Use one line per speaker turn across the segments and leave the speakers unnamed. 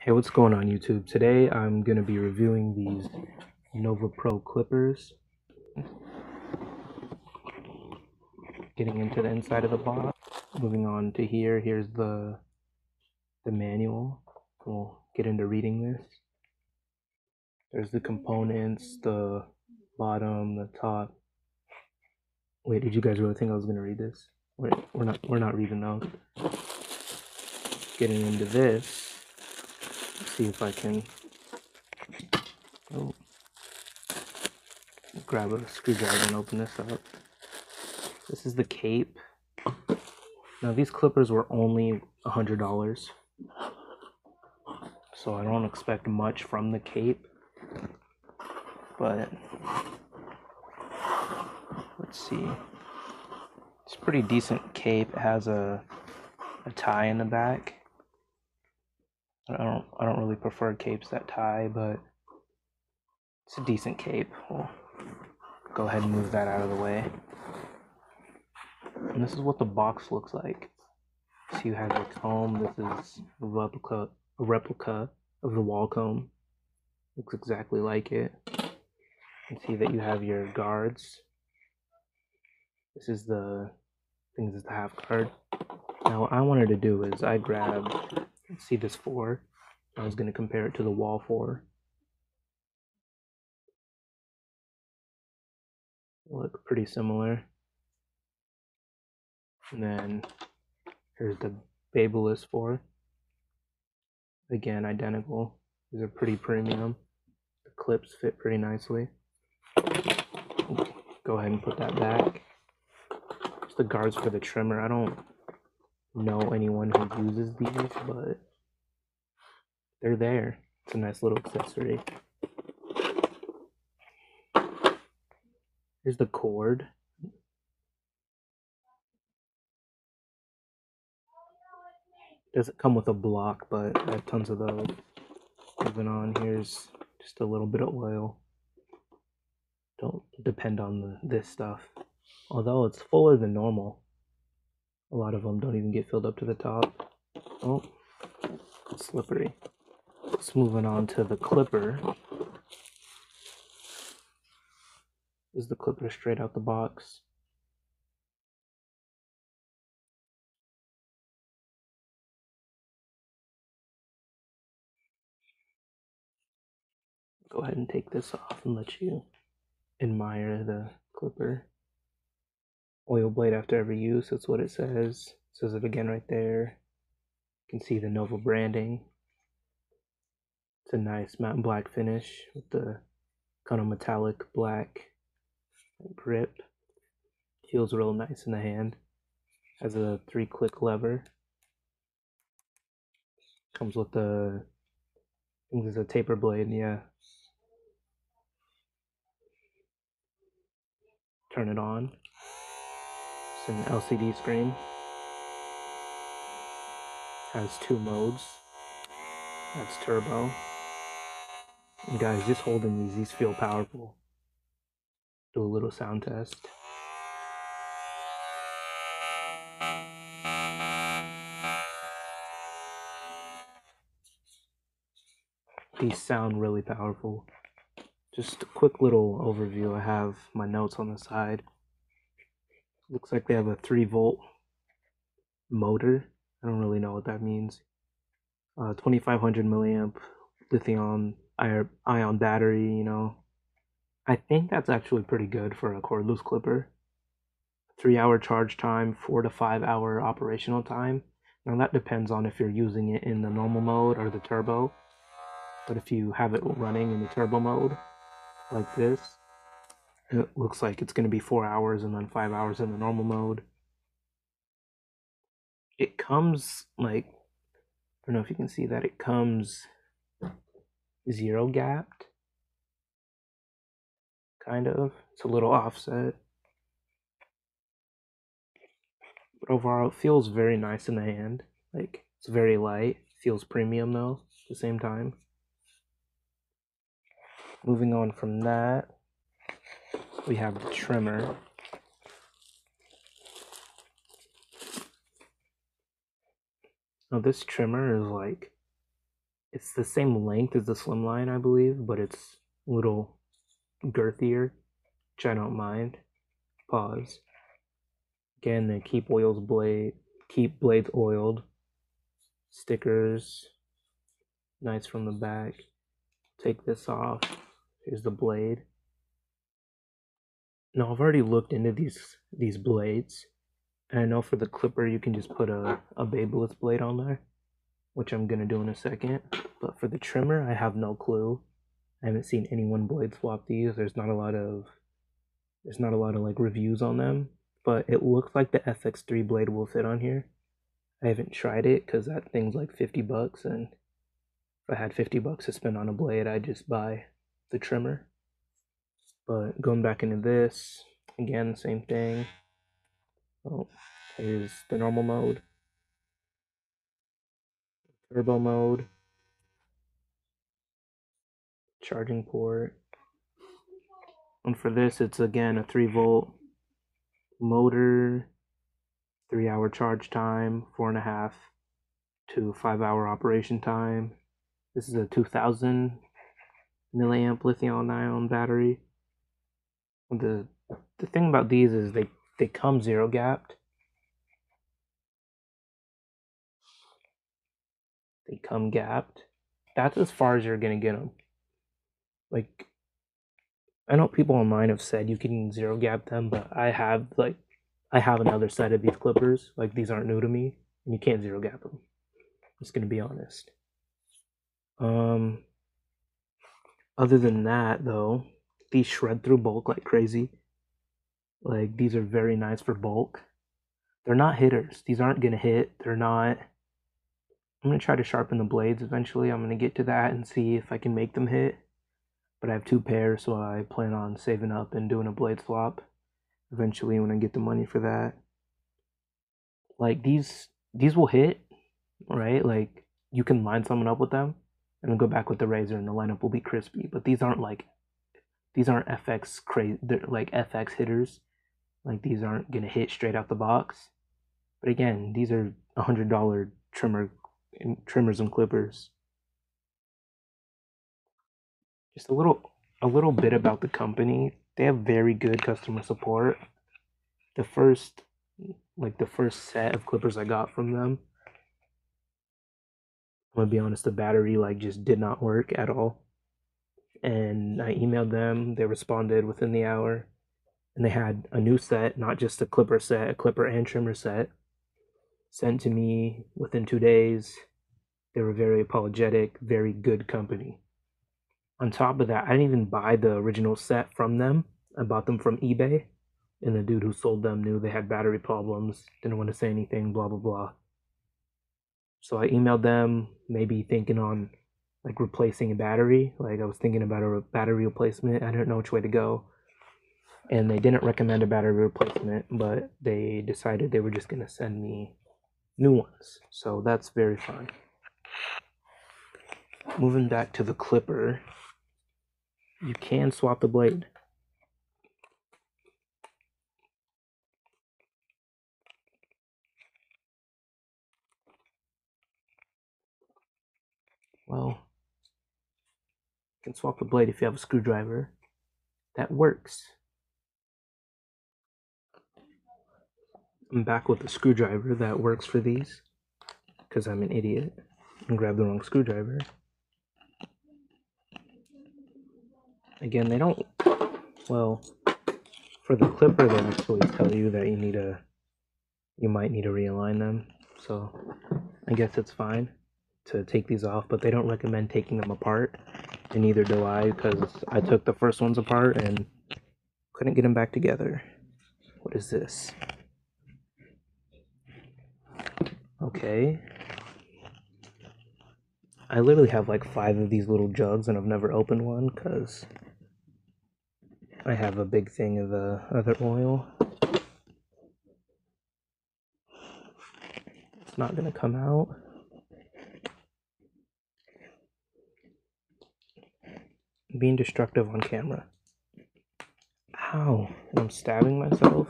Hey, what's going on YouTube? Today I'm going to be reviewing these Nova Pro clippers. Getting into the inside of the box. Moving on to here, here's the manual. We'll get into reading this. There's the components, the bottom, the top. Wait, did you guys really think I was going to read this? Wait, we're not reading those. Getting into this. Let's see if I can grab a screwdriver and open this up. This is the cape. Now these clippers were only $100, so I don't expect much from the cape, but let's see. It's a pretty decent cape. It has a tie in the back. I don't really prefer capes that tie, but it's a decent cape. We'll go ahead and move that out of the way. And this is what the box looks like. So you have your comb. This is a replica of the wall comb. Looks exactly like it. You can see that you have your guards. This is the half guard. Now what I wanted to do is I grabbed, see this 4. I was going to compare it to the wall 4. Look pretty similar. And then here's the Babeless 4. Again, identical. These are pretty premium. The clips fit pretty nicely. Go ahead and put that back. Just the guards for the trimmer. I don't know anyone who uses these, but they're there. It's a nice little accessory. Here's the cord. Doesn't come with a block, but I have tons of those. Moving on, here's just a little bit of oil. Don't depend on this stuff. Although it's fuller than normal. A lot of them don't even get filled up to the top. Oh, it's slippery. Just moving on to the clipper. This is the clipper straight out the box. Go ahead and take this off and let you admire the clipper. Oil blade after every use, that's what it says. It says it again right there. You can see the Nova branding. It's a nice matte black finish with the kind of metallic black grip. Feels real nice in the hand. Has a 3-click lever. Comes with the, I think this is a taper blade, yeah. Turn it on. It's an LCD screen. Has 2 modes. That's turbo. And guys, just holding these feel powerful. Do a little sound test. These sound really powerful. Just a quick little overview. I have my notes on the side. Looks like they have a 3-volt motor. I don't really know what that means. 2500 milliamp lithium ion battery, you know. I think that's actually pretty good for a cordless clipper. 3-hour charge time, 4 to 5 hour operational time. Now that depends on if you're using it in the normal mode or the turbo. But if you have it running in the turbo mode, like this, it looks like it's going to be 4 hours and then 5 hours in the normal mode. It comes like, I don't know if you can see that, it comes 0 gapped. Kind of. It's a little offset. But overall, it feels very nice in the hand. Like, it's very light. Feels premium though, at the same time. Moving on from that, we have the trimmer. Now this trimmer is like It's the same length as the slimline, I believe, but it's a little girthier, which I don't mind. Pause. Again, they keep blades oiled. Stickers, nice from the back. Take this off. Here's the blade. Now I've already looked into these blades, and I know for the clipper you can just put a Babeless blade on there, which I'm gonna do in a second. But for the trimmer, I have no clue. I haven't seen anyone blade swap these. There's not a lot of like reviews on them, but it looks like the FX3 blade will fit on here. I haven't tried it because that thing's like $50, and if I had $50 to spend on a blade, I'd just buy the trimmer. But going back into this, again, same thing. Oh, here's the normal mode, turbo mode, charging port. And for this, it's again a 3-volt motor, 3-hour charge time, 4.5 to 5-hour operation time. This is a 2000 milliamp lithium ion battery. The thing about these is they come zero gapped. They come gapped. That's as far as you're gonna get them. Like, I know people online have said you can zero gap them, but I have another set of these clippers. Like, these aren't new to me, and you can't zero gap them. I'm just gonna be honest. Other than that, though, these shred through bulk like crazy. Like, these are very nice for bulk. They're not hitters. These aren't gonna hit. They're not. I'm gonna try to sharpen the blades eventually. I'm gonna get to that and see if I can make them hit. But I have 2 pairs, so I plan on saving up and doing a blade swap eventually when I get the money for that. Like, these will hit, right? Like, you can line someone up with them and then go back with the razor and the lineup will be crispy. But these aren't FX crazy. They're like FX hitters. Like, these aren't gonna hit straight out the box. But again, these are $100 trimmers and clippers. Just a little bit about the company. They have very good customer support. The first set of clippers I got from them, I'm gonna be honest, the battery like just did not work at all. And I emailed them, they responded within the hour, and they had a new set, not just a clipper set, a clipper and trimmer set, sent to me within 2 days. They were very apologetic, very good company. On top of that, I didn't even buy the original set from them. I bought them from eBay, and the dude who sold them knew they had battery problems, didn't want to say anything, blah, blah, blah. So I emailed them, maybe thinking on like replacing a battery. Like, I was thinking about a battery replacement. I didn't know which way to go. And they didn't recommend a battery replacement, but they decided they were just going to send me new ones. So that's very fine. Moving back to the clipper, you can swap the blade. Well, you can swap the blade if you have a screwdriver. That works. I'm back with a screwdriver that works for these, because I'm an idiot and grabbed the wrong screwdriver. Again, they don't, well, for the clipper, they actually tell you that you might need to realign them. So I guess it's fine to take these off, but they don't recommend taking them apart, and neither do I, because I took the first ones apart and couldn't get them back together. What is this? Okay. I literally have like 5 of these little jugs, and I've never opened one because I have a big thing of the other oil. It's not gonna come out. I'm being destructive on camera. Ow, I'm stabbing myself.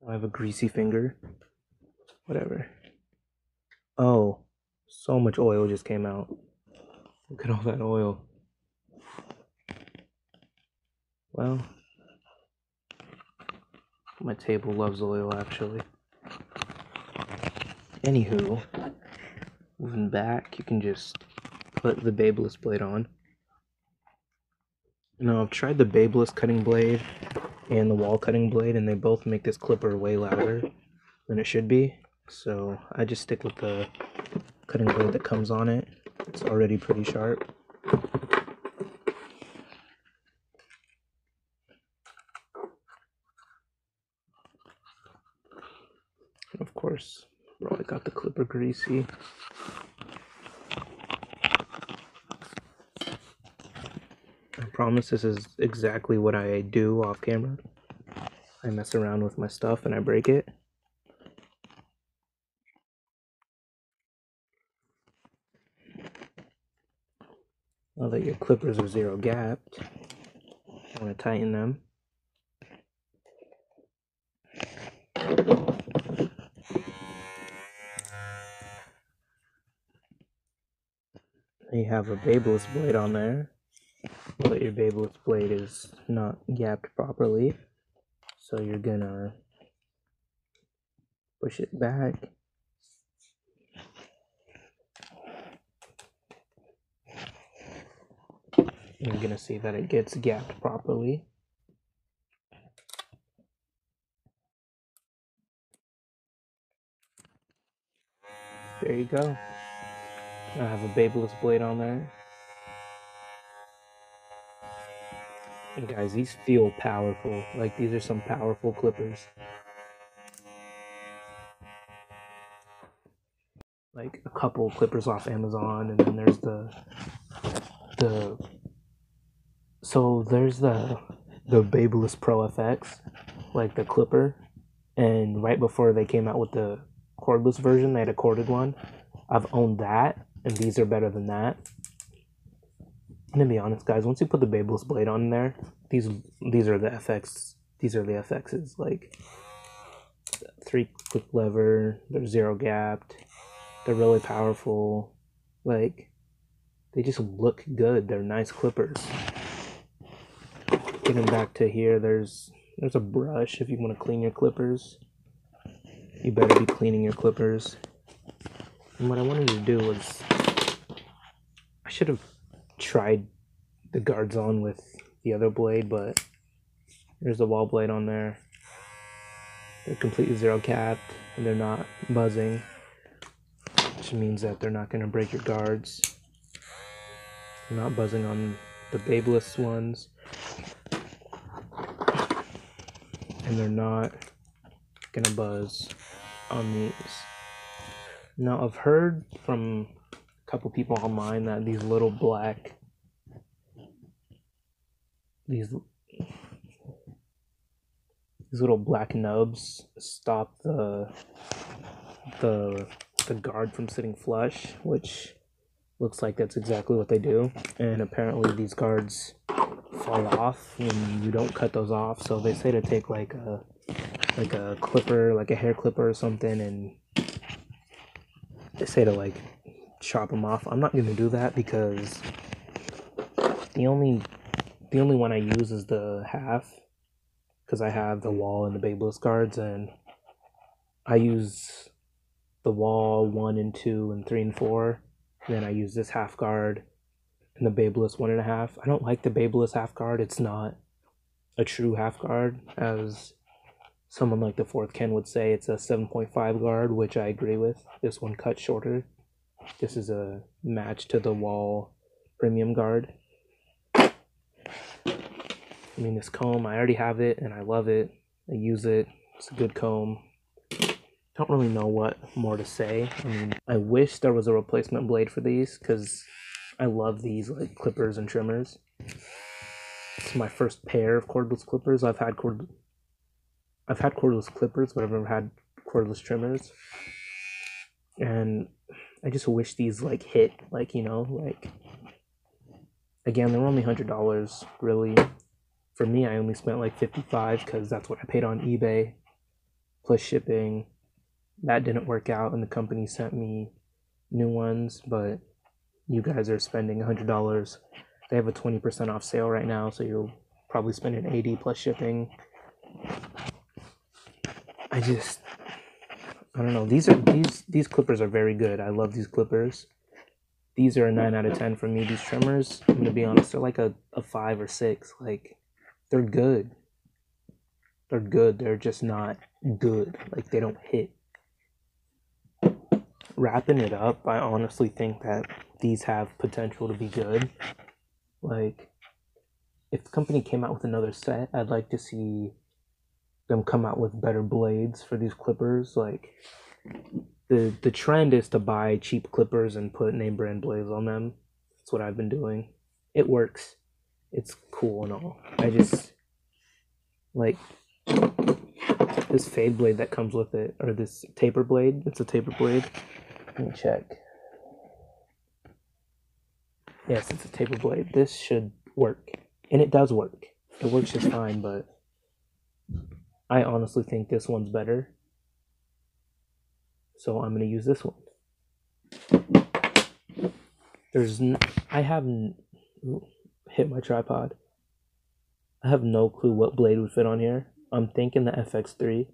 I have a greasy finger. Whatever. Oh, so much oil just came out. Look at all that oil. Well, my table loves oil, actually. Anywho, moving back, you can just put the Babeless blade on. Now, I've tried the Babeless cutting blade and the wall cutting blade, and they both make this clipper way louder than it should be. So I just stick with the cutting blade that comes on it. It's already pretty sharp. Of course, bro, I got the clipper greasy. I promise this is exactly what I do off camera. I mess around with my stuff and I break it. Now that your clippers are zero gapped, I want to tighten them. You have a Babeless blade on there, but your Babeless blade is not gapped properly. So you're gonna push it back. You're gonna see that it gets gapped properly. There you go. I have a Babeless blade on there. And guys, these feel powerful. Like, these are some powerful clippers. Like a couple clippers off Amazon, and then there's there's the Babeless Pro FX, like the clipper, and right before they came out with the cordless version, they had a corded one. I've owned that, and these are better than that. And to be honest, guys, once you put the Babeless blade on there, these are the FX. These are the FXs. Like 3-click lever. They're zero gapped. They're really powerful. Like, they just look good. They're nice clippers. Getting back to here, there's a brush if you want to clean your clippers. You better be cleaning your clippers. And what I wanted to do was, I should have tried the guards on with the other blade, but there's the wall blade on there. They're completely zero capped, and they're not buzzing, which means that they're not going to break your guards. They're not buzzing on the Babeless ones, and they're not going to buzz on these. Now, I've heard from a couple people online that these little black little black nubs stop the guard from sitting flush, which looks like that's exactly what they do. And apparently these guards fall off when you don't cut those off, so they say to take like a clipper, like a hair clipper or something, and they say to like chop them off. I'm not gonna do that because the only one I use is the half, because I have the wall and the Babeless guards, and I use the wall 1 and 2 and 3 and 4. And then I use this half guard and the Babeless 1.5. I don't like the Babeless half guard. It's not a true half guard, as someone like the fourth Ken would say. It's a 7.5 guard, which I agree with. This one cut shorter. This is a match to the wall premium guard. I mean, this comb, I already have it and I love it. I use it. It's a good comb. Don't really know what more to say. I mean, I wish there was a replacement blade for these, because I love these like clippers and trimmers. It's my first pair of cordless clippers. I've had cordless clippers, but I've never had cordless trimmers. And I just wish these like hit, like, you know, like, again, they're only $100 really. For me, I only spent like $55 because that's what I paid on eBay plus shipping. That didn't work out, and the company sent me new ones, but you guys are spending $100. They have a 20% off sale right now, so you'll probably spend an 80 plus shipping. I don't know. These clippers are very good. I love these clippers. These are a 9 out of 10 for me. These trimmers, I'm gonna be honest, they're like a 5 or 6. Like, they're good. They're good. They're just not good. Like, they don't hit. Wrapping it up, I honestly think that these have potential to be good. Like, if the company came out with another set, I'd like to see them come out with better blades for these clippers. Like, the trend is to buy cheap clippers and put name brand blades on them. That's what I've been doing. It works. It's cool and all. I just like this fade blade that comes with it, or this taper blade. It's a taper blade. Let me check. Yes, it's a taper blade. This should work. And it does work. It works just fine, but I honestly think this one's better. So I'm going to use this one. I haven't hit my tripod. I have no clue what blade would fit on here. I'm thinking the FX3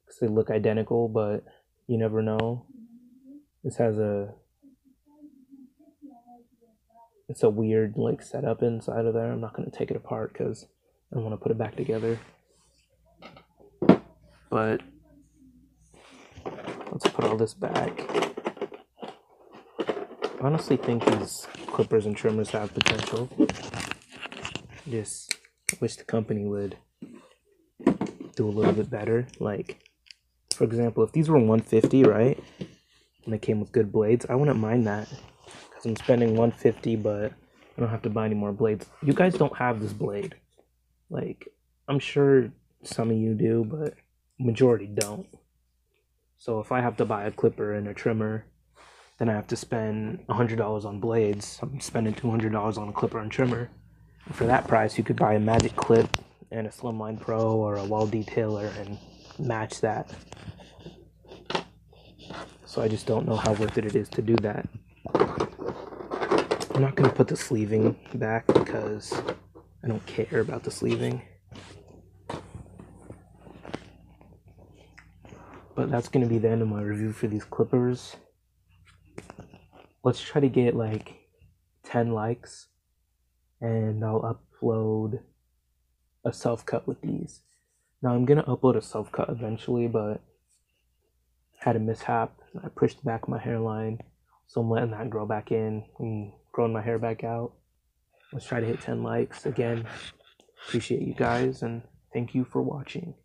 because they look identical, but you never know. This has it's a weird like setup inside of there. I'm not going to take it apart because I want to put it back together. But let's put all this back. I honestly think these clippers and trimmers have potential. Just wish the company would do a little bit better. Like, for example, if these were $150, right, and they came with good blades, I wouldn't mind that because I'm spending $150, but I don't have to buy any more blades. You guys don't have this blade. Like, I'm sure some of you do, but majority don't. So if I have to buy a clipper and a trimmer, then I have to spend $100 on blades. I'm spending $200 on a clipper and trimmer. And for that price, you could buy a Magic Clip and a Slimline Pro or a wall detailer and match that. So I just don't know how worth it is to do that. I'm not going to put the sleeving back because I don't care about the sleeving. But that's going to be the end of my review for these clippers. Let's try to get like 10 likes and I'll upload a self-cut with these. Now I'm going to upload a self-cut eventually, but had a mishap. I pushed back my hairline, so I'm letting that grow back in and growing my hair back out. Let's try to hit 10 likes. Again, appreciate you guys and thank you for watching.